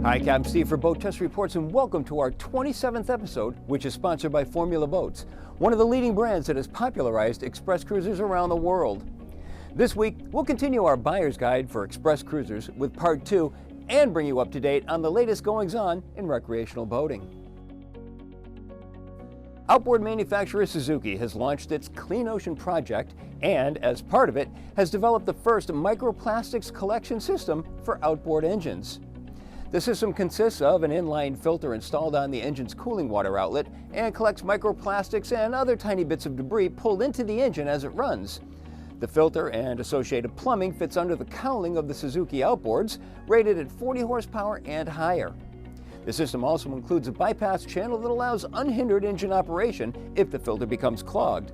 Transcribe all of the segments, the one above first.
Hi, Captain Steve for Boat Test Reports, and welcome to our 27th episode, which is sponsored by Formula Boats, one of the leading brands that has popularized express cruisers around the world. This week, we'll continue our buyer's guide for express cruisers with part 2 and bring you up to date on the latest goings-on in recreational boating. Outboard manufacturer Suzuki has launched its Clean Ocean project and, as part of it, has developed the first microplastics collection system for outboard engines. The system consists of an inline filter installed on the engine's cooling water outlet and collects microplastics and other tiny bits of debris pulled into the engine as it runs. The filter and associated plumbing fits under the cowling of the Suzuki outboards, rated at 40 horsepower and higher. The system also includes a bypass channel that allows unhindered engine operation if the filter becomes clogged.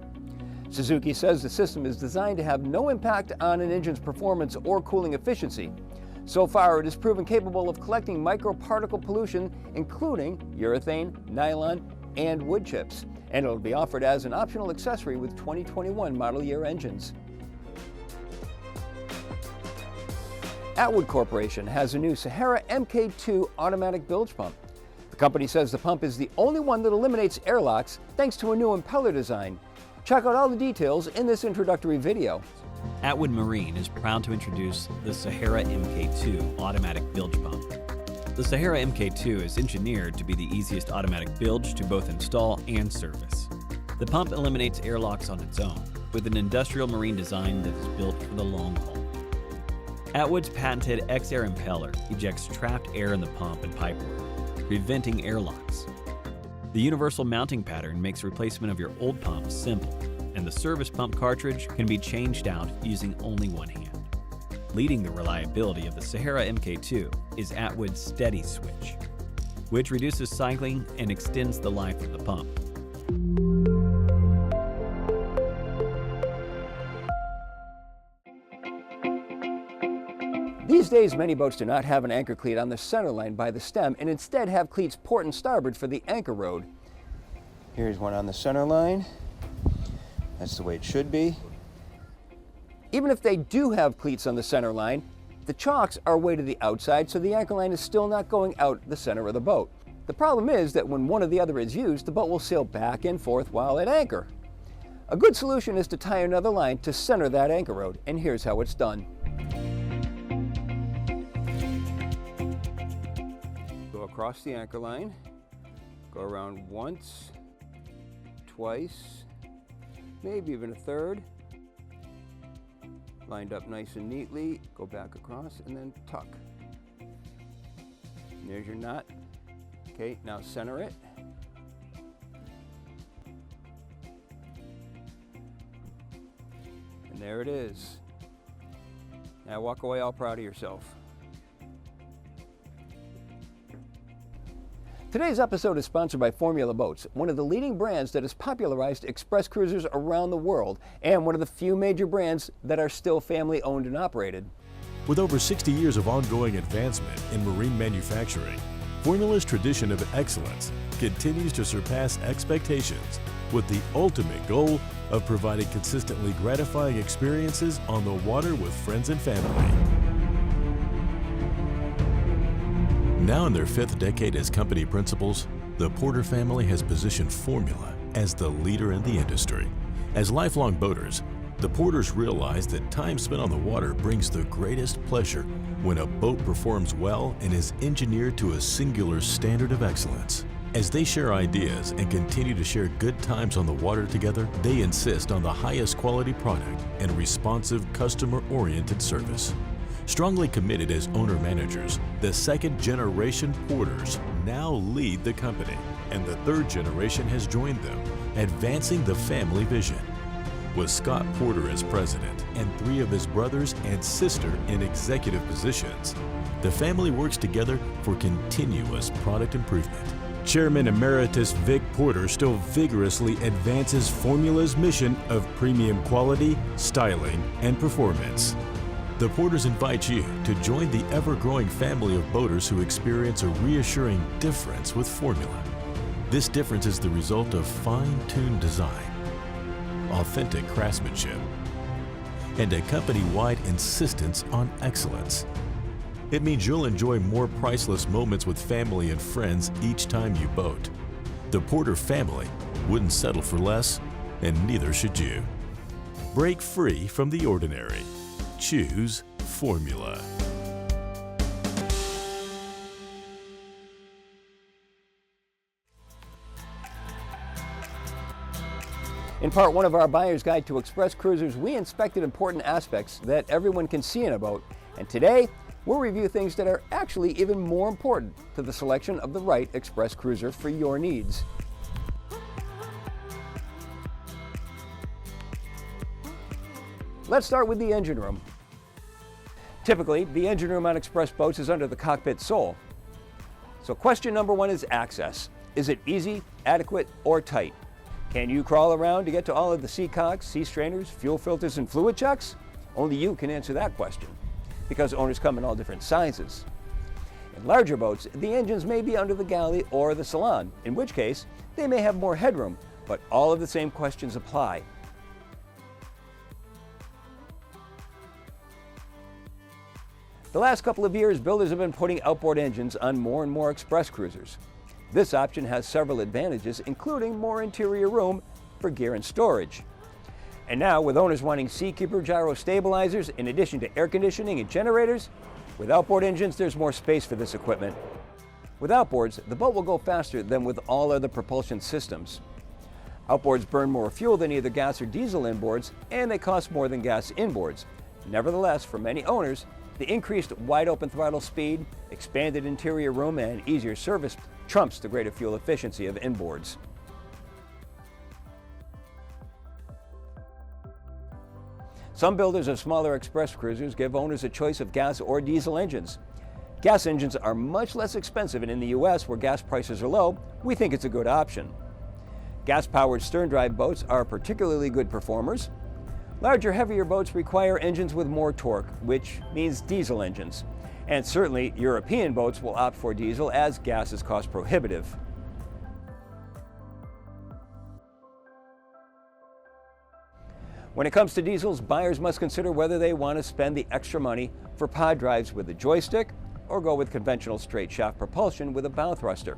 Suzuki says the system is designed to have no impact on an engine's performance or cooling efficiency. So far, it has proven capable of collecting microparticle pollution, including urethane, nylon, and wood chips, and it will be offered as an optional accessory with 2021 model year engines. Atwood Corporation has a new Sahara MK2 automatic bilge pump. The company says the pump is the only one that eliminates airlocks thanks to a new impeller design. Check out all the details in this introductory video. Atwood Marine is proud to introduce the Sahara MK2 automatic bilge pump. The Sahara MK2 is engineered to be the easiest automatic bilge to both install and service. The pump eliminates airlocks on its own, with an industrial marine design that is built for the long haul. Atwood's patented X-Air impeller ejects trapped air in the pump and pipework, preventing airlocks. The universal mounting pattern makes replacement of your old pump simple, and the service pump cartridge can be changed out using only one hand. Leading the reliability of the Sahara MK2 is Atwood's Steady Switch, which reduces cycling and extends the life of the pump. These days, many boats do not have an anchor cleat on the center line by the stem and instead have cleats port and starboard for the anchor rode. Here's one on the center line. That's the way it should be. Even if they do have cleats on the center line, the chocks are way to the outside, so the anchor line is still not going out the center of the boat. The problem is that when one or the other is used, the boat will sail back and forth while at anchor. A good solution is to tie another line to center that anchor rode, and here's how it's done. Go across the anchor line, go around once, twice, maybe even a third. Lined up nice and neatly, go back across and then tuck. And there's your knot. Okay, now center it. And there it is. Now walk away all proud of yourself. Today's episode is sponsored by Formula Boats, one of the leading brands that has popularized express cruisers around the world, and one of the few major brands that are still family owned and operated. With over 60 years of ongoing advancement in marine manufacturing, Formula's tradition of excellence continues to surpass expectations with the ultimate goal of providing consistently gratifying experiences on the water with friends and family. Now in their 5th decade as company principals, the Porter family has positioned Formula as the leader in the industry. As lifelong boaters, the Porters realize that time spent on the water brings the greatest pleasure when a boat performs well and is engineered to a singular standard of excellence. As they share ideas and continue to share good times on the water together, they insist on the highest quality product and responsive, customer-oriented service. Strongly committed as owner-managers, the second-generation Porters now lead the company, and the third generation has joined them, advancing the family vision. With Scott Porter as president and 3 of his brothers and sister in executive positions, the family works together for continuous product improvement. Chairman Emeritus Vic Porter still vigorously advances Formula's mission of premium quality, styling, and performance. The Porters invite you to join the ever-growing family of boaters who experience a reassuring difference with Formula. This difference is the result of fine-tuned design, authentic craftsmanship, and a company-wide insistence on excellence. It means you'll enjoy more priceless moments with family and friends each time you boat. The Porter family wouldn't settle for less, and neither should you. Break free from the ordinary. Choose Formula. In part one of our Buyer's Guide to Express Cruisers, we inspected important aspects that everyone can see in a boat. And today, we'll review things that are actually even more important to the selection of the right express cruiser for your needs. Let's start with the engine room. Typically, the engine room on express boats is under the cockpit sole. So question number one is access. Is it easy, adequate, or tight? Can you crawl around to get to all of the sea cocks, sea strainers, fuel filters, and fluid checks? Only you can answer that question, because owners come in all different sizes. In larger boats, the engines may be under the galley or the salon, in which case they may have more headroom, but all of the same questions apply. The last couple of years, builders have been putting outboard engines on more and more express cruisers. This option has several advantages, including more interior room for gear and storage. And now, with owners wanting Seakeeper gyro stabilizers in addition to air conditioning and generators, with outboard engines, there's more space for this equipment. With outboards, the boat will go faster than with all other propulsion systems. Outboards burn more fuel than either gas or diesel inboards, and they cost more than gas inboards. Nevertheless, for many owners, the increased wide-open throttle speed, expanded interior room, and easier service trumps the greater fuel efficiency of inboards. Some builders of smaller express cruisers give owners a choice of gas or diesel engines. Gas engines are much less expensive, and in the US, where gas prices are low, we think it's a good option. Gas-powered stern-drive boats are particularly good performers. Larger, heavier boats require engines with more torque, which means diesel engines. And certainly, European boats will opt for diesel as gas is cost prohibitive. When it comes to diesels, buyers must consider whether they want to spend the extra money for pod drives with a joystick or go with conventional straight shaft propulsion with a bow thruster.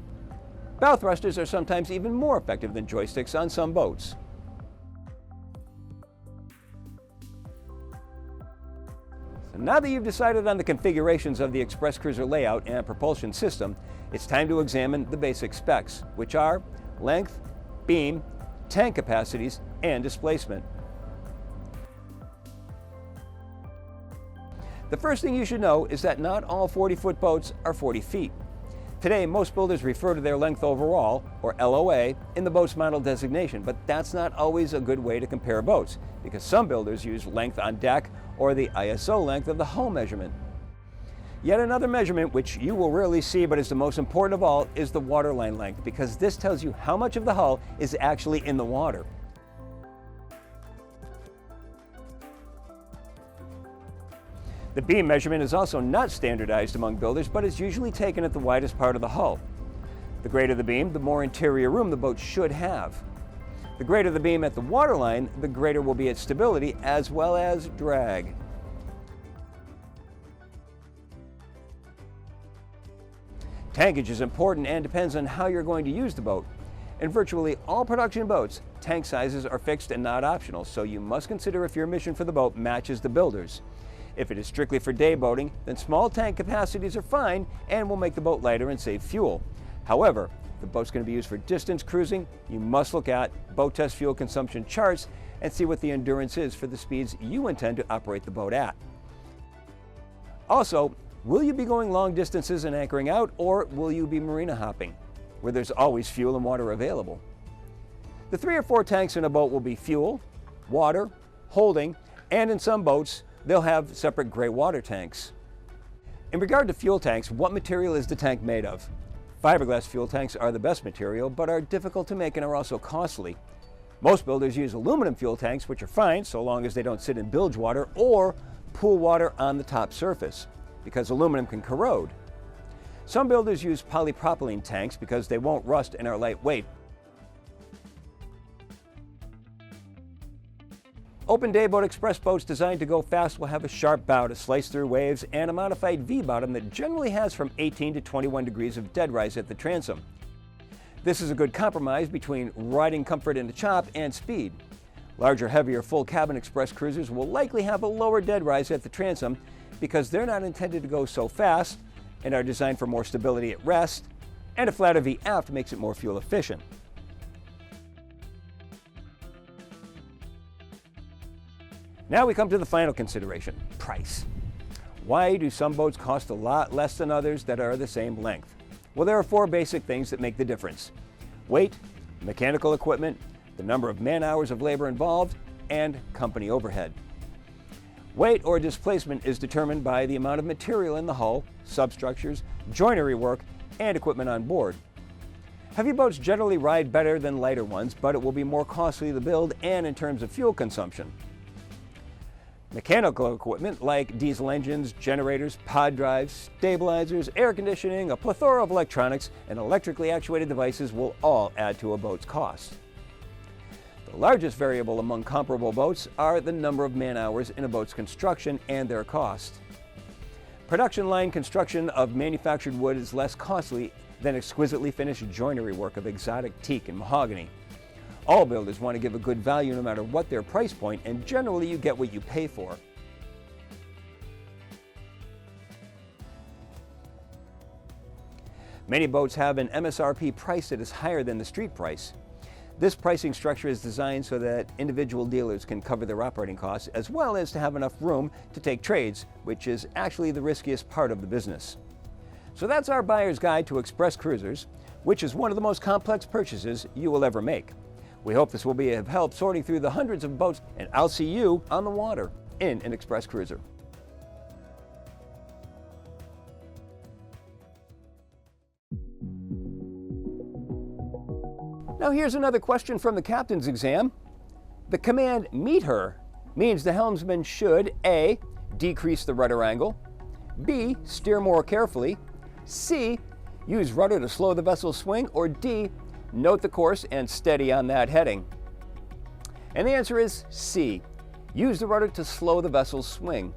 Bow thrusters are sometimes even more effective than joysticks on some boats. So now that you've decided on the configurations of the express cruiser layout and propulsion system, it's time to examine the basic specs, which are length, beam, tank capacities, and displacement. The first thing you should know is that not all 40-foot boats are 40 feet. Today, most builders refer to their length overall, or LOA, in the boat's model designation, but that's not always a good way to compare boats, because some builders use length on deck or the ISO length of the hull measurement. Yet another measurement, which you will rarely see but is the most important of all, is the waterline length, because this tells you how much of the hull is actually in the water. The beam measurement is also not standardized among builders, but is usually taken at the widest part of the hull. The greater the beam, the more interior room the boat should have. The greater the beam at the waterline, the greater will be its stability as well as drag. Tankage is important and depends on how you're going to use the boat. In virtually all production boats, tank sizes are fixed and not optional, so you must consider if your mission for the boat matches the builder's. If it is strictly for day boating, then small tank capacities are fine and will make the boat lighter and save fuel. However, if the boat's going to be used for distance cruising, you must look at boat test fuel consumption charts and see what the endurance is for the speeds you intend to operate the boat at. Also, will you be going long distances and anchoring out, or will you be marina hopping, where there's always fuel and water available? The 3 or 4 tanks in a boat will be fuel, water, holding, and in some boats, they'll have separate gray water tanks. In regard to fuel tanks, what material is the tank made of? Fiberglass fuel tanks are the best material, but are difficult to make and are also costly. Most builders use aluminum fuel tanks, which are fine so long as they don't sit in bilge water or pool water on the top surface, because aluminum can corrode. Some builders use polypropylene tanks because they won't rust and are lightweight. Open dayboat express boats designed to go fast will have a sharp bow to slice through waves and a modified V-bottom that generally has from 18 to 21 degrees of dead rise at the transom. This is a good compromise between riding comfort in the chop and speed. Larger, heavier, full cabin express cruisers will likely have a lower dead rise at the transom because they're not intended to go so fast and are designed for more stability at rest, and a flatter V aft makes it more fuel efficient. Now we come to the final consideration, price. Why do some boats cost a lot less than others that are the same length? Well, there are 4 basic things that make the difference: weight, mechanical equipment, the number of man-hours of labor involved, and company overhead. Weight or displacement is determined by the amount of material in the hull, substructures, joinery work, and equipment on board. Heavy boats generally ride better than lighter ones, but it will be more costly to build and in terms of fuel consumption. Mechanical equipment like diesel engines, generators, pod drives, stabilizers, air conditioning, a plethora of electronics, and electrically actuated devices will all add to a boat's cost. The largest variable among comparable boats are the number of man-hours in a boat's construction and their cost. Production line construction of manufactured wood is less costly than exquisitely finished joinery work of exotic teak and mahogany. All builders want to give a good value no matter what their price point, and generally you get what you pay for. Many boats have an MSRP price that is higher than the street price. This pricing structure is designed so that individual dealers can cover their operating costs as well as to have enough room to take trades, which is actually the riskiest part of the business. So that's our buyer's guide to express cruisers, which is one of the most complex purchases you will ever make. We hope this will be of help sorting through the hundreds of boats, and I'll see you on the water in an express cruiser. Now here's another question from the captain's exam. The command "meet her" means the helmsman should A. decrease the rudder angle, B. steer more carefully, C. use rudder to slow the vessel's swing, or D. note the course and steady on that heading. And the answer is C. Use the rudder to slow the vessel's swing.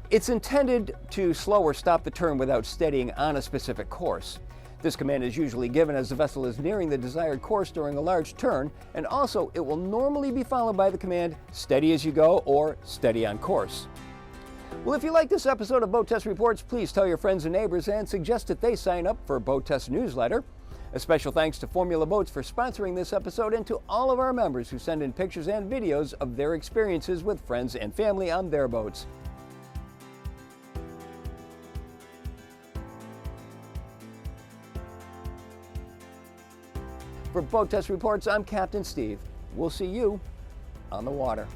It's intended to slow or stop the turn without steadying on a specific course. This command is usually given as the vessel is nearing the desired course during a large turn, and also it will normally be followed by the command "steady as you go" or "steady on course." Well, if you like this episode of Boat Test Reports, please tell your friends and neighbors and suggest that they sign up for Boat Test newsletter. A special thanks to Formula Boats for sponsoring this episode, and to all of our members who send in pictures and videos of their experiences with friends and family on their boats. For Boat Test Reports, I'm Captain Steve. We'll see you on the water.